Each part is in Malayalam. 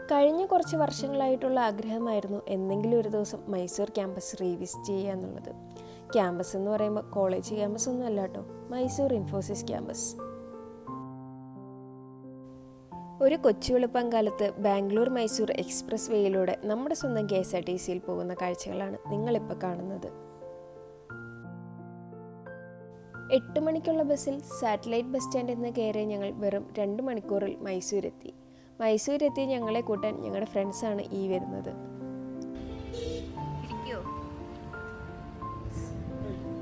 കഴിഞ്ഞ കുറച്ച് വർഷങ്ങളായിട്ടുള്ള ആഗ്രഹമായിരുന്നു എന്തെങ്കിലും ഒരു ദിവസം മൈസൂർ ക്യാമ്പസ് റീവിസിറ്റ് ചെയ്യുക എന്നുള്ളത്. ക്യാമ്പസ് എന്ന് പറയുമ്പോൾ കോളേജ് ക്യാമ്പസ് ഒന്നും അല്ല കേട്ടോ, മൈസൂർ ഇൻഫോസിസ് ക്യാമ്പസ്. ഒരു കൊച്ചു വെളുപ്പം കാലത്ത് ബാംഗ്ലൂർ മൈസൂർ എക്സ്പ്രസ് വേയിലൂടെ നമ്മുടെ സ്വന്തം KSRTCയിൽ പോകുന്ന കാഴ്ചകളാണ് നിങ്ങളിപ്പോൾ കാണുന്നത്. 8 മണിക്കുള്ള ബസ്സിൽ സാറ്റലൈറ്റ് ബസ് സ്റ്റാൻഡിൽ നിന്ന് കയറിയ ഞങ്ങൾ വെറും 2 മണിക്കൂറിൽ മൈസൂരെത്തി ഞങ്ങളെ കൂട്ടാൻ ഞങ്ങളുടെ ഫ്രണ്ട്സാണ് ഈ വരുന്നത്.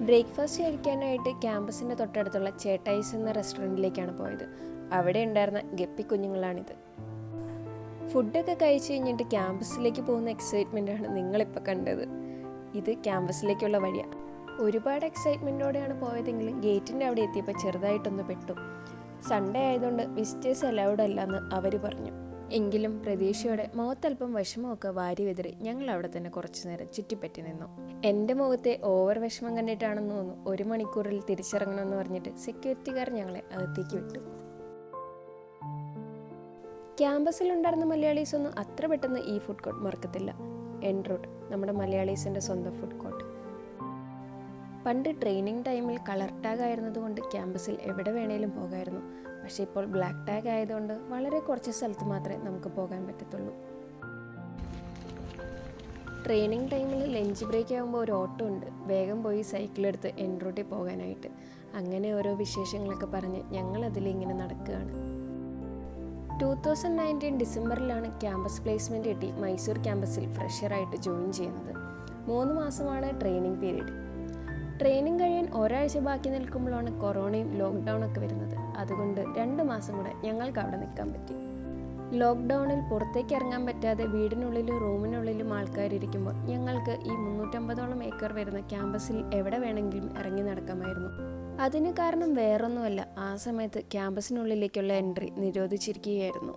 ബ്രേക്ക്ഫാസ്റ്റ് കഴിക്കാനായിട്ട് ക്യാമ്പസിൻ്റെ തൊട്ടടുത്തുള്ള ചേട്ടായിസ് എന്ന റെസ്റ്റോറൻറ്റിലേക്കാണ് പോയത്. അവിടെ ഉണ്ടായിരുന്ന ഗപ്പി കുഞ്ഞുങ്ങളാണിത്. ഫുഡൊക്കെ കഴിച്ച് കഴിഞ്ഞിട്ട് ക്യാമ്പസിലേക്ക് പോകുന്ന എക്സൈറ്റ്മെൻറ്റാണ് നിങ്ങളിപ്പോൾ കണ്ടത്. ഇത് ക്യാമ്പസിലേക്കുള്ള വഴിയാണ്. ഒരുപാട് എക്സൈറ്റ്മെൻറ്റോടെയാണ് പോയതെങ്കിലും ഗേറ്റിൻ്റെ അവിടെ എത്തിയപ്പോൾ ചെറുതായിട്ടൊന്ന് പെട്ടു. സൺഡേ ആയതുകൊണ്ട് വിസിറ്റേഴ്സ് അലൗഡ് അല്ലെന്ന് അവർ പറഞ്ഞു. എങ്കിലും പ്രതീക്ഷയോടെ മുഖത്തല്പം വിഷമമൊക്കെ വാരി വെതിറി ഞങ്ങൾ അവിടെ തന്നെ കുറച്ചു നേരം ചുറ്റിപ്പറ്റി നിന്നു. എൻ്റെ മുഖത്തെ ഓവർ വിഷമം കണ്ടിട്ടാണെന്ന് തോന്നുന്നു 1 മണിക്കൂറിൽ തിരിച്ചിറങ്ങണമെന്ന് പറഞ്ഞിട്ട് സെക്യൂരിറ്റിക്കാർ ഞങ്ങളെ അകത്തേക്ക് വിട്ടു. ക്യാമ്പസിലുണ്ടായിരുന്ന മലയാളീസ് ഒന്നും അത്ര പെട്ടെന്ന് ഈ ഫുഡ് കോർട്ട് മറക്കത്തില്ല. എൻറൂട്ട്, നമ്മുടെ മലയാളീസിൻ്റെ സ്വന്തം ഫുഡ് കോർട്ട്. പണ്ട് ട്രെയിനിങ് ടൈമിൽ കളർ ടാഗ് ആയിരുന്നതുകൊണ്ട് ക്യാമ്പസിൽ എവിടെ വേണേലും പോകാമായിരുന്നു. പക്ഷേ ഇപ്പോൾ ബ്ലാക്ക് ടാഗ് ആയതുകൊണ്ട് വളരെ കുറച്ച് സ്ഥലത്ത് മാത്രമേ നമുക്ക് പോകാൻ പറ്റത്തുള്ളൂ. ട്രെയിനിങ് ടൈമിൽ ലഞ്ച് ബ്രേക്ക് ആകുമ്പോൾ ഒരു ഓട്ടോ ഉണ്ട്, വേഗം പോയി സൈക്കിളെടുത്ത് എൻറൂട്ടിൽ പോകാനായിട്ട്. അങ്ങനെ ഓരോ വിശേഷങ്ങളൊക്കെ പറഞ്ഞ് ഞങ്ങൾ അതിലിങ്ങനെ നടക്കുകയാണ്. 2019 ഡിസംബറിലാണ് ക്യാമ്പസ് പ്ലേസ്മെൻറ്റ് കിട്ടി മൈസൂർ ക്യാമ്പസിൽ ഫ്രഷറായിട്ട് ജോയിൻ ചെയ്യുന്നത്. 3 മാസമാണ് ട്രെയിനിങ് പീരീഡ്. ട്രെയിനിങ് കഴിയാൻ ഒരാഴ്ച ബാക്കി നിൽക്കുമ്പോഴാണ് കൊറോണയും ലോക്ക്ഡൗണൊക്കെ വരുന്നത്. അതുകൊണ്ട് 2 മാസം കൂടെ ഞങ്ങൾക്ക് അവിടെ നിൽക്കാൻ പറ്റി. ലോക്ക്ഡൗണിൽ പുറത്തേക്ക് ഇറങ്ങാൻ പറ്റാതെ വീടിനുള്ളിലും റൂമിനുള്ളിലും ആൾക്കാരിയ്ക്കുമ്പോൾ ഞങ്ങൾക്ക് ഈ 350ഓളം ഏക്കർ വരുന്ന ക്യാമ്പസിൽ എവിടെ വേണമെങ്കിലും ഇറങ്ങി നടക്കാമായിരുന്നു. അതിന് കാരണം വേറൊന്നുമല്ല, ആ സമയത്ത് ക്യാമ്പസിനുള്ളിലേക്കുള്ള എൻട്രി നിരോധിച്ചിരിക്കുകയായിരുന്നു.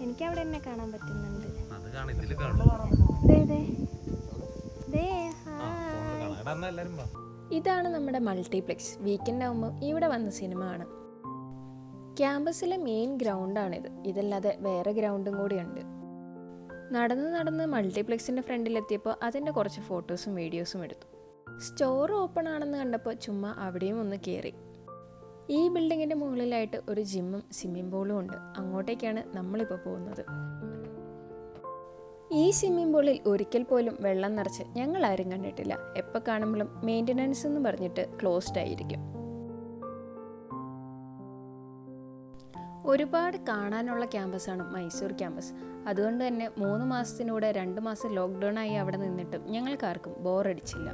എനിക്ക് അവിടെ എന്നെ കാണാൻ പറ്റുന്നുണ്ട്. ഇതാണ് നമ്മുടെ മൾട്ടിപ്ലെക്സ്. വീക്കെൻഡ് ആകുമ്പോൾ ഇവിടെ വന്ന സിനിമ ആണ്. ക്യാമ്പസിലെ മെയിൻ ഗ്രൗണ്ടാണിത്. ഇതല്ലാതെ വേറെ ഗ്രൗണ്ടും കൂടിയുണ്ട്. നടന്ന് മൾട്ടിപ്ലെക്സിൻ്റെ ഫ്രണ്ടിലെത്തിയപ്പോൾ അതിൻ്റെ കുറച്ച് ഫോട്ടോസും വീഡിയോസും എടുത്തു. സ്റ്റോർ ഓപ്പൺ ആണെന്ന് കണ്ടപ്പോൾ ചുമ്മാ അവിടെയും ഒന്ന് കയറി. ഈ ബിൽഡിങ്ങിൻ്റെ മുകളിലായിട്ട് ഒരു ജിമ്മും സ്വിമ്മിംഗ് പൂളും ഉണ്ട്. അങ്ങോട്ടേക്കാണ് നമ്മളിപ്പോൾ പോകുന്നത്. ഈ സ്വിമ്മിംഗ് പൂളിൽ ഒരിക്കൽ പോലും വെള്ളം നിറച്ച് ഞങ്ങൾ ആരും കണ്ടിട്ടില്ല. എപ്പോൾ കാണുമ്പോഴും മെയിൻ്റനൻസ് എന്ന് പറഞ്ഞിട്ട് ക്ലോസ്ഡ് ആയിരിക്കും. ഒരുപാട് കാണാനുള്ള ക്യാമ്പസാണ് മൈസൂർ ക്യാമ്പസ്. അതുകൊണ്ട് തന്നെ 3 മാസത്തിനൂടെ 2 മാസം ലോക്ക്ഡൗൺ ആയി അവിടെ നിന്നിട്ടും ഞങ്ങൾക്കാർക്കും ബോറടിച്ചില്ല.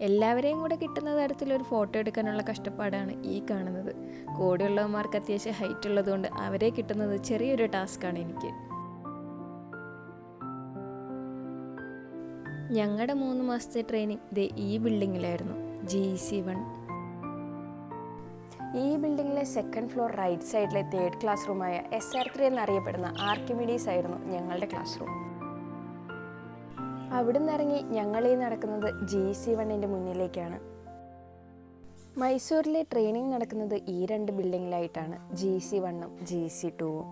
എല്ലാവരെയും കൂടെ കിട്ടുന്ന തരത്തിലൊരു ഫോട്ടോ എടുക്കാനുള്ള കഷ്ടപ്പാടാണ് ഈ കാണുന്നത്. കൂടെയുള്ളവന്മാർക്ക് അത്യാവശ്യം ഹൈറ്റ് ഉള്ളതുകൊണ്ട് അവരെ കിട്ടുന്നത് ചെറിയൊരു ടാസ്ക്കാണ് എനിക്ക്. ഞങ്ങളുടെ 3 മാസത്തെ ട്രെയിനിങ് ഈ ബിൽഡിങ്ങിലായിരുന്നു, GEC1. ഈ ബിൽഡിങ്ങിലെ 2nd ഫ്ലോർ റൈറ്റ് സൈഡിലെ 3rd ക്ലാസ് റൂമായ SR3 എന്നറിയപ്പെടുന്ന ആർക്കിമിഡീസ് ആയിരുന്നു ഞങ്ങളുടെ ക്ലാസ് റൂം. അവിടുന്ന് ഇറങ്ങി ഞങ്ങളീ നടക്കുന്നത് GEC1ൻ്റെ മുന്നിലേക്കാണ്. മൈസൂരിലെ ട്രെയിനിങ് നടക്കുന്നത് ഈ 2 ബിൽഡിങ്ങിലായിട്ടാണ്, GEC1ഉം GEC2ഉം.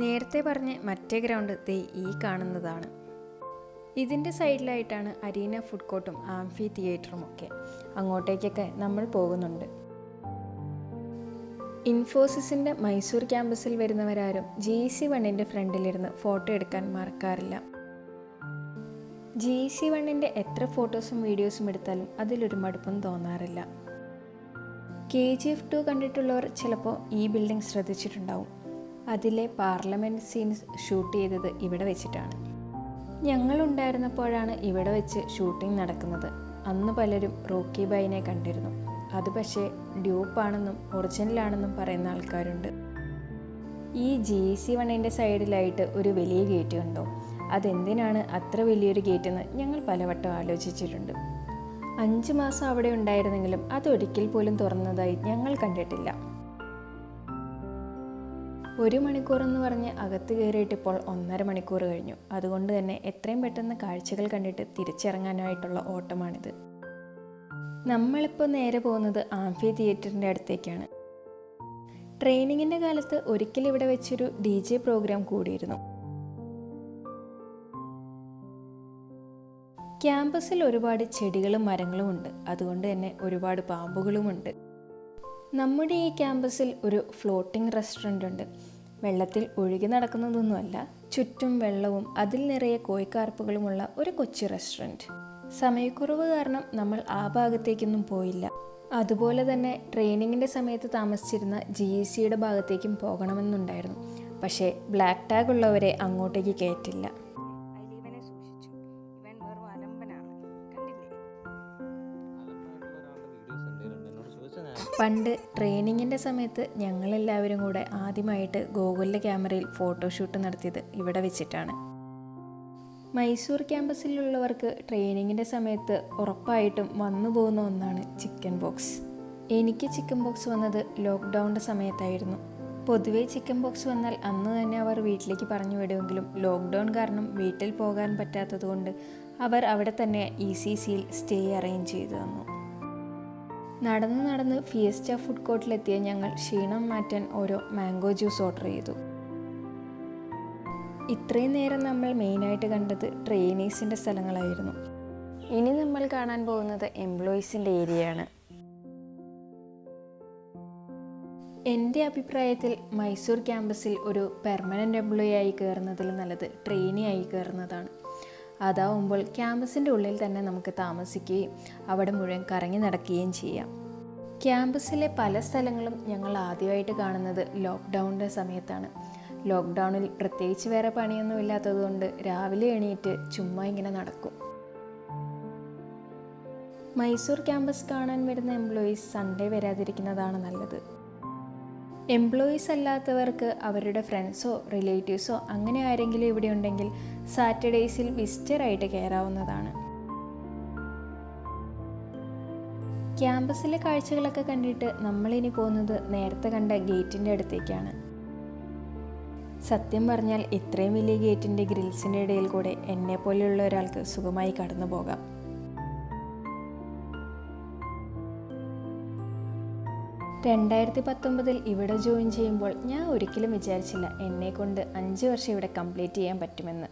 നേരത്തെ പറഞ്ഞ മറ്റേ ഗ്രൗണ്ട് ഈ കാണുന്നതാണ്. ഇതിൻ്റെ സൈഡിലായിട്ടാണ് അരീന ഫുഡ് കോർട്ടും ആംഫി തിയേറ്ററും ഒക്കെ. അങ്ങോട്ടേക്കൊക്കെ നമ്മൾ പോകുന്നുണ്ട്. ഇൻഫോസിസിൻ്റെ മൈസൂർ ക്യാമ്പസിൽ വരുന്നവരാരും GEC1ൻ്റെ ഫ്രണ്ടിലിരുന്ന് ഫോട്ടോ എടുക്കാൻ മറക്കാറില്ല. GEC1ൻ്റെ എത്ര ഫോട്ടോസും വീഡിയോസും എടുത്താലും അതിലൊരു മടുപ്പും തോന്നാറില്ല. KGF 2 കണ്ടിട്ടുള്ളവർ ചിലപ്പോൾ ഈ ബിൽഡിംഗ് ശ്രദ്ധിച്ചിട്ടുണ്ടാവും. അതിലെ പാർലമെൻറ്റ് സീൻസ് ഷൂട്ട് ചെയ്തത് ഇവിടെ വെച്ചിട്ടാണ്. ഞങ്ങളുണ്ടായിരുന്നപ്പോഴാണ് ഇവിടെ വെച്ച് ഷൂട്ടിംഗ് നടക്കുന്നത്. അന്ന് പലരും റോക്കി ബൈനെ കണ്ടിരുന്നു. അത് പക്ഷേ ഡ്യൂപ്പാണെന്നും ഒറിജിനലാണെന്നും പറയുന്ന ആൾക്കാരുണ്ട്. ഈ GEC1ൻ്റെ സൈഡിലായിട്ട് ഒരു വലിയ ഗേറ്റ് കണ്ടോ? അതെന്തിനാണ് അത്ര വലിയൊരു ഗേറ്റെന്ന് ഞങ്ങൾ പലവട്ടം ആലോചിച്ചിട്ടുണ്ട്. 5 മാസം അവിടെ ഉണ്ടായിരുന്നെങ്കിലും അതൊരിക്കൽ പോലും തുറന്നതായി ഞങ്ങൾ കണ്ടിട്ടില്ല. 1 മണിക്കൂറെന്ന് പറഞ്ഞ് അകത്ത് കയറിയിട്ട് ഇപ്പോൾ 1.5 മണിക്കൂർ കഴിഞ്ഞു. അതുകൊണ്ട് തന്നെ എത്രയും പെട്ടെന്ന് കാഴ്ചകൾ കണ്ടിട്ട് തിരിച്ചിറങ്ങാനായിട്ടുള്ള ഓട്ടമാണിത്. നമ്മളിപ്പോൾ നേരെ പോകുന്നത് ആംഫി തിയേറ്ററിൻ്റെ അടുത്തേക്കാണ്. ട്രെയിനിങ്ങിൻ്റെ കാലത്ത് ഒരിക്കൽ ഇവിടെ വെച്ചൊരു DJ പ്രോഗ്രാം കൂടിയിരുന്നു. ക്യാമ്പസിൽ ഒരുപാട് ചെടികളും മരങ്ങളും ഉണ്ട്. അതുകൊണ്ട് തന്നെ ഒരുപാട് പാമ്പുകളുമുണ്ട്. നമ്മുടെ ഈ ക്യാമ്പസിൽ ഒരു ഫ്ലോട്ടിംഗ് റെസ്റ്റോറൻ്റ് ഉണ്ട്. വെള്ളത്തിൽ ഒഴുകി നടക്കുന്നതൊന്നുമല്ല, ചുറ്റും വെള്ളവും അതിൽ നിറയെ കോഴിക്കാർപ്പുകളുമുള്ള ഒരു കൊച്ചു റെസ്റ്റോറൻറ്റ്. സമയക്കുറവ് കാരണം നമ്മൾ ആ ഭാഗത്തേക്കൊന്നും പോയില്ല. അതുപോലെ തന്നെ ട്രെയിനിങ്ങിൻ്റെ സമയത്ത് താമസിച്ചിരുന്ന GECയുടെ ഭാഗത്തേക്കും പോകണമെന്നുണ്ടായിരുന്നു. പക്ഷേ ബ്ലാക്ക് ടാഗ് ഉള്ളവരെ അങ്ങോട്ടേക്ക് കയറ്റില്ല. പണ്ട് ട്രെയിനിങ്ങിൻ്റെ സമയത്ത് ഞങ്ങളെല്ലാവരും കൂടെ ആദ്യമായിട്ട് ഗോകുലിൻ്റെ ക്യാമറയിൽ ഫോട്ടോഷൂട്ട് നടത്തിയത് ഇവിടെ വെച്ചിട്ടാണ്. മൈസൂർ ക്യാമ്പസിലുള്ളവർക്ക് ട്രെയിനിങ്ങിൻ്റെ സമയത്ത് ഉറപ്പായിട്ടും വന്നു പോകുന്ന ഒന്നാണ് ചിക്കൻ ബോക്സ്. എനിക്ക് ചിക്കൻ ബോക്സ് വന്നത് ലോക്ക്ഡൗണിൻ്റെ സമയത്തായിരുന്നു. പൊതുവേ ചിക്കൻ ബോക്സ് വന്നാൽ അന്ന് തന്നെ അവർ വീട്ടിലേക്ക് പറഞ്ഞു വിടുമെങ്കിലും ലോക്ക്ഡൗൺ കാരണം വീട്ടിൽ പോകാൻ പറ്റാത്തതുകൊണ്ട് അവർ അവിടെ തന്നെ ECCയിൽ സ്റ്റേ അറേഞ്ച് ചെയ്തു തന്നു. നടന്ന് ഫിയസ്റ്റ ഫുഡ് കോർട്ടിലെത്തിയ ഞങ്ങൾ ക്ഷീണം മാറ്റാൻ ഓരോ മാംഗോ ജ്യൂസ് ഓർഡർ ചെയ്തു. ഇത്രയും നേരം നമ്മൾ മെയിനായിട്ട് കണ്ടത് ട്രെയിനീസിൻ്റെ സ്ഥലങ്ങളായിരുന്നു. ഇനി നമ്മൾ കാണാൻ പോകുന്നത് എംപ്ലോയീസിൻ്റെ ഏരിയയാണ്. എൻ്റെ അഭിപ്രായത്തിൽ മൈസൂർ ക്യാമ്പസിൽ ഒരു പെർമനൻ്റ് എംപ്ലോയി ആയി കയറുന്നതിൽ നല്ലത് ട്രെയിനി ആയി കയറുന്നതാണ്. അതാവുമ്പോൾ ക്യാമ്പസിൻ്റെ ഉള്ളിൽ തന്നെ നമുക്ക് താമസിക്കുകയും അവിടെ മുഴുവൻ കറങ്ങി നടക്കുകയും ചെയ്യാം. ക്യാമ്പസിലെ പല സ്ഥലങ്ങളും ഞങ്ങൾ ആദ്യമായിട്ട് കാണുന്നത് ലോക്ക്ഡൗണിൻ്റെ സമയത്താണ്. ലോക്ക്ഡൗണിൽ പ്രത്യേകിച്ച് വേറെ പണിയൊന്നും ഇല്ലാത്തതുകൊണ്ട് രാവിലെ എണീറ്റ് ചുമ്മാ ഇങ്ങനെ നടക്കും. മൈസൂർ ക്യാമ്പസ് കാണാൻ വരുന്ന എംപ്ലോയീസ് സൺഡേ വരാതിരിക്കുന്നതാണ് നല്ലത്. എംപ്ലോയീസ് അല്ലാത്തവർക്ക് അവരുടെ ഫ്രണ്ട്സോ റിലേറ്റീവ്സോ അങ്ങനെ ആരെങ്കിലും ഇവിടെ ഉണ്ടെങ്കിൽ സാറ്റർഡേയ്സിൽ വിസിറ്ററായിട്ട് കയറാവുന്നതാണ്. ക്യാമ്പസിലെ കാഴ്ചകളൊക്കെ കണ്ടിട്ട് നമ്മളിനി പോകുന്നത് നേരത്തെ കണ്ട ഗേറ്റിൻ്റെ അടുത്തേക്കാണ്. സത്യം പറഞ്ഞാൽ ഇത്രയും വലിയ ഗേറ്റിൻ്റെ ഗ്രിൽസിൻ്റെ ഇടയിൽ കൂടെ എന്നെപ്പോലെയുള്ള ഒരാൾക്ക് സുഖമായി കടന്നു പോകാം. (2019) ഇവിടെ ജോയിൻ ചെയ്യുമ്പോൾ ഞാൻ ഒരിക്കലും വിചാരിച്ചില്ല എന്നെക്കൊണ്ട് 5 വർഷം ഇവിടെ കംപ്ലീറ്റ് ചെയ്യാൻ പറ്റുമെന്ന്.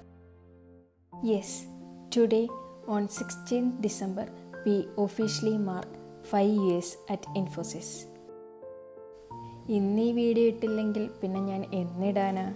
Yes, today on 16th December we officially mark 5 years at Infosys. ഇന്ന് ഈ വീഡിയോ ഇട്ടില്ലെങ്കിൽ പിന്നെ ഞാൻ എന്നിടാനാ?